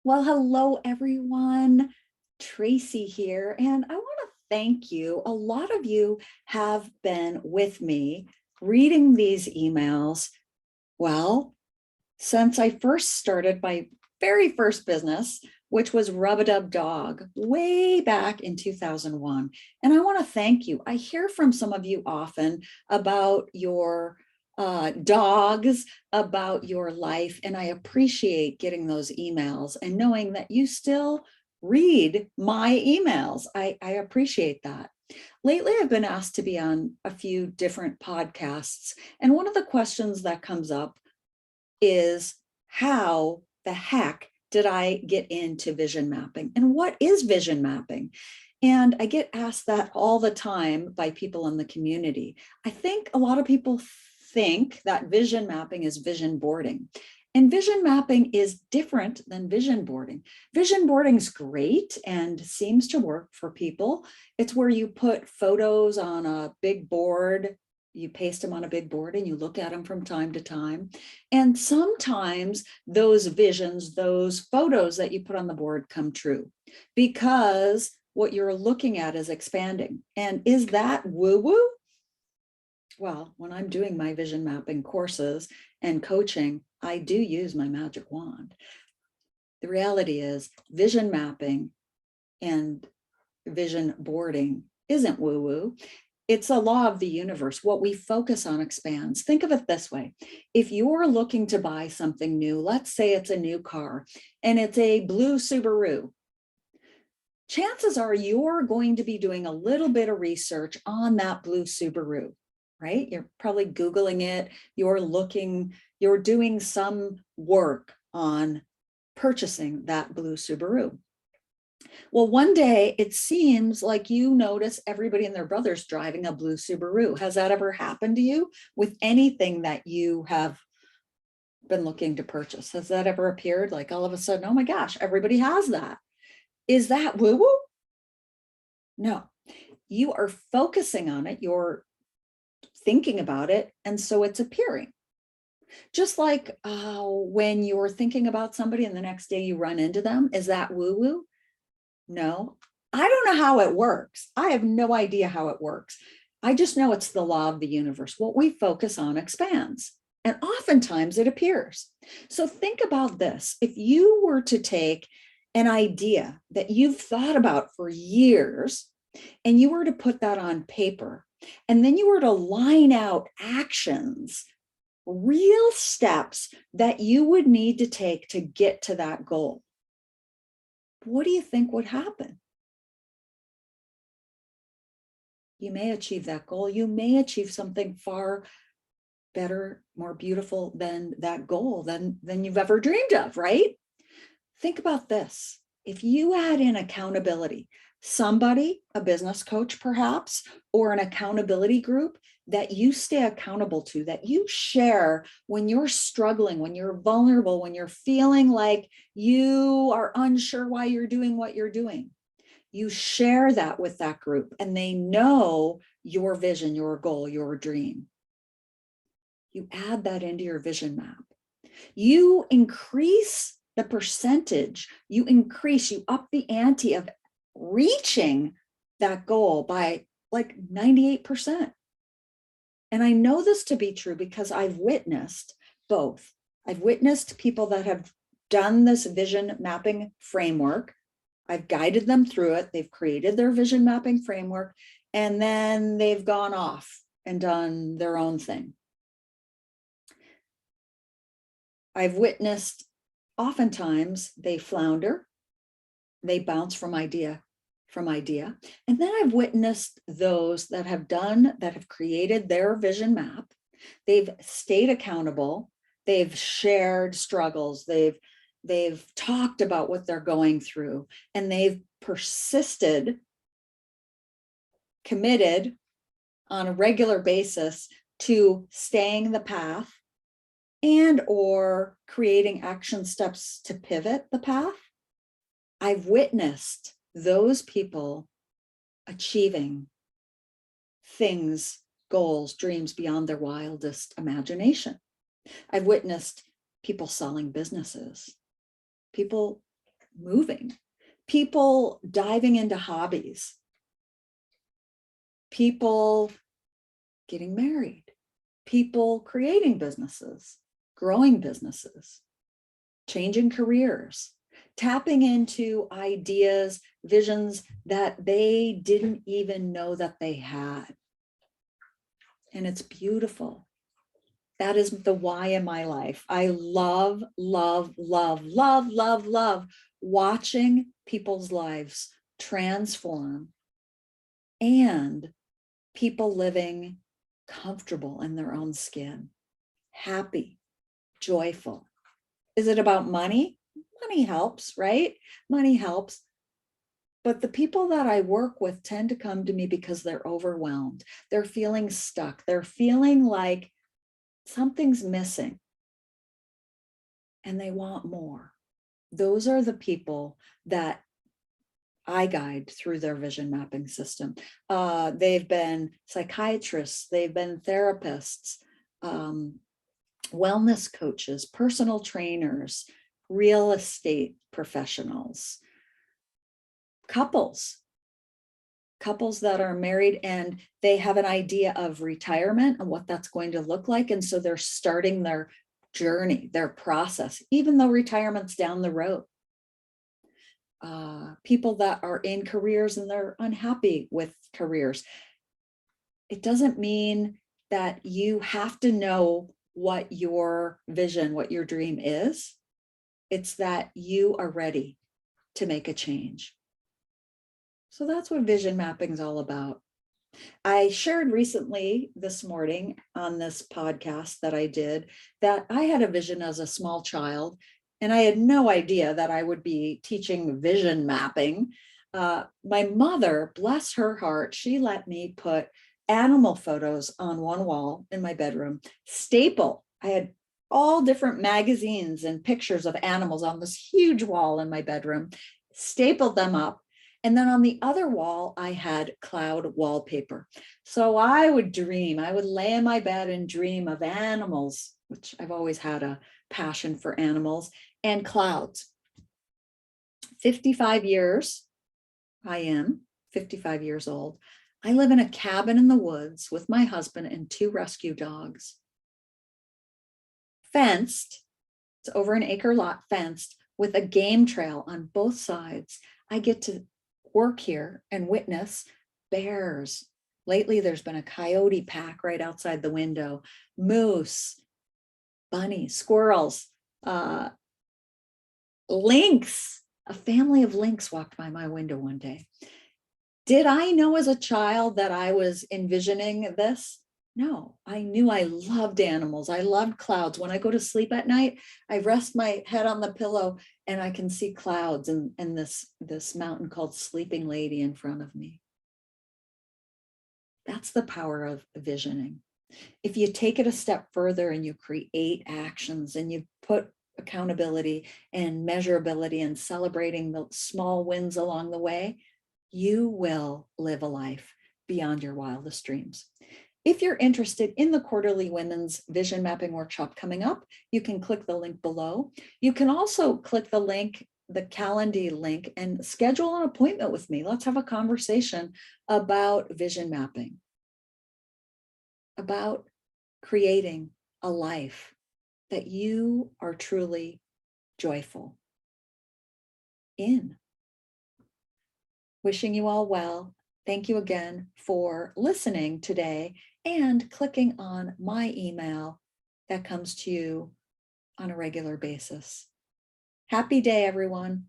Well, hello, everyone. Tracy here, and I want to thank you. A lot of you have been with me reading these emails. Well, since I first started my very first business, which was Rub-a-Dub Dog, way back in 2001. And I want to thank you. I hear from some of you often about your dogs, about your life, and I appreciate getting those emails and knowing that you still read my emails. I appreciate that. Lately, I've been asked to be on a few different podcasts, and one of the questions that comes up is how the heck did I get into vision mapping? And what is vision mapping? And I get asked that all the time by people in the community. I think a lot of people think that vision mapping is vision boarding. And vision mapping is different than vision boarding. Vision boarding is great and seems to work for people. It's where you put photos on a big board, you paste them on a big board and you look at them from time to time. And sometimes those visions, those photos that you put on the board come true because what you're looking at is expanding. And is that woo-woo? Well, when I'm doing my vision mapping courses and coaching, I do use my magic wand. The reality is vision mapping and vision boarding isn't woo-woo. It's a law of the universe. What we focus on expands. Think of it this way. If you're looking to buy something new, let's say it's a new car and it's a blue Subaru, chances are you're going to be doing a little bit of research on that blue Subaru, right? You're probably Googling it. You're doing some work on purchasing that blue Subaru. Well, one day it seems like you notice everybody and their brothers driving a blue Subaru. Has that ever happened to you with anything that you have been looking to purchase? Has that ever appeared? Like all of a sudden, oh my gosh, everybody has that. Is that woo-woo? No, you are focusing on it. You're thinking about it. And so it's appearing. Just like when you're thinking about somebody and the next day you run into them, is that woo-woo? No, I don't know how it works. I have no idea how it works. I just know it's the law of the universe. What we focus on expands, and oftentimes it appears. So think about this. If you were to take an idea that you've thought about for years and you were to put that on paper, and then you were to line out actions, real steps that you would need to take to get to that goal, what do you think would happen? You may achieve that goal. You may achieve something far better, more beautiful than that goal than you've ever dreamed of, right? Think about this. If you add in accountability, somebody, a business coach perhaps, or an accountability group that you stay accountable to, that you share when you're struggling, when you're vulnerable, when you're feeling like you are unsure why you're doing what you're doing, you share that with that group and they know your vision, your goal, your dream. You add that into your vision map. You increase the percentage, you up the ante of reaching that goal by like 98%. And I know this to be true because I've witnessed both. I've witnessed people that have done this vision mapping framework. I've guided them through it. They've created their vision mapping framework, and then they've gone off and done their own thing. I've witnessed oftentimes they flounder, they bounce from idea. And then I've witnessed those that have created their vision map. They've stayed accountable. They've shared struggles. They've talked about what they're going through, and they've persisted, committed on a regular basis to staying the path and or creating action steps to pivot the path. I've witnessed those people achieving things, goals, dreams beyond their wildest imagination. I've witnessed people selling businesses, people moving, people diving into hobbies, people getting married, people creating businesses, growing businesses, changing careers, tapping into ideas, visions that they didn't even know that they had. And it's beautiful. That is the why in my life. I love, love, love, love, love, love watching people's lives transform and people living comfortable in their own skin, happy, joyful. Is it about money? Money helps, right? Money helps. But the people that I work with tend to come to me because they're overwhelmed. They're feeling stuck. They're feeling like something's missing and they want more. Those are the people that I guide through their vision mapping system. They've been psychiatrists, they've been therapists, wellness coaches, personal trainers, real estate professionals, couples that are married and they have an idea of retirement and what that's going to look like. And so they're starting their journey, their process, even though retirement's down the road. People that are in careers and they're unhappy with careers. It doesn't mean that you have to know what your vision, what your dream is. It's that you are ready to make a change. So that's what vision mapping is all about. I shared recently this morning on this podcast that I did that I had a vision as a small child, and I had no idea that I would be teaching vision mapping. My mother, bless her heart, she let me put animal photos on one wall in my bedroom, staple. I had all different magazines and pictures of animals on this huge wall in my bedroom, stapled them up. And then on the other wall, I had cloud wallpaper. So I would dream, I would lay in my bed and dream of animals, which I've always had a passion for animals, and clouds. 55 years, I am 55 years old. I live in a cabin in the woods with my husband and 2 rescue dogs. Fenced, it's over an acre lot, fenced with a game trail on both sides. I get to work here and witness bears. Lately, there's been a coyote pack right outside the window, moose, bunnies, squirrels, lynx. A family of lynx walked by my window one day. Did I know as a child that I was envisioning this? No, I knew I loved animals. I loved clouds. When I go to sleep at night, I rest my head on the pillow and I can see clouds and this mountain called Sleeping Lady in front of me. That's the power of visioning. If you take it a step further and you create actions and you put accountability and measurability and celebrating the small wins along the way, you will live a life beyond your wildest dreams. If you're interested in the quarterly women's vision mapping workshop coming up, you can click the link below. You can also click the link, the Calendly link, and schedule an appointment with me. Let's have a conversation about vision mapping, about creating a life that you are truly joyful in. Wishing you all well. Thank you again for listening today and clicking on my email that comes to you on a regular basis. Happy day, everyone.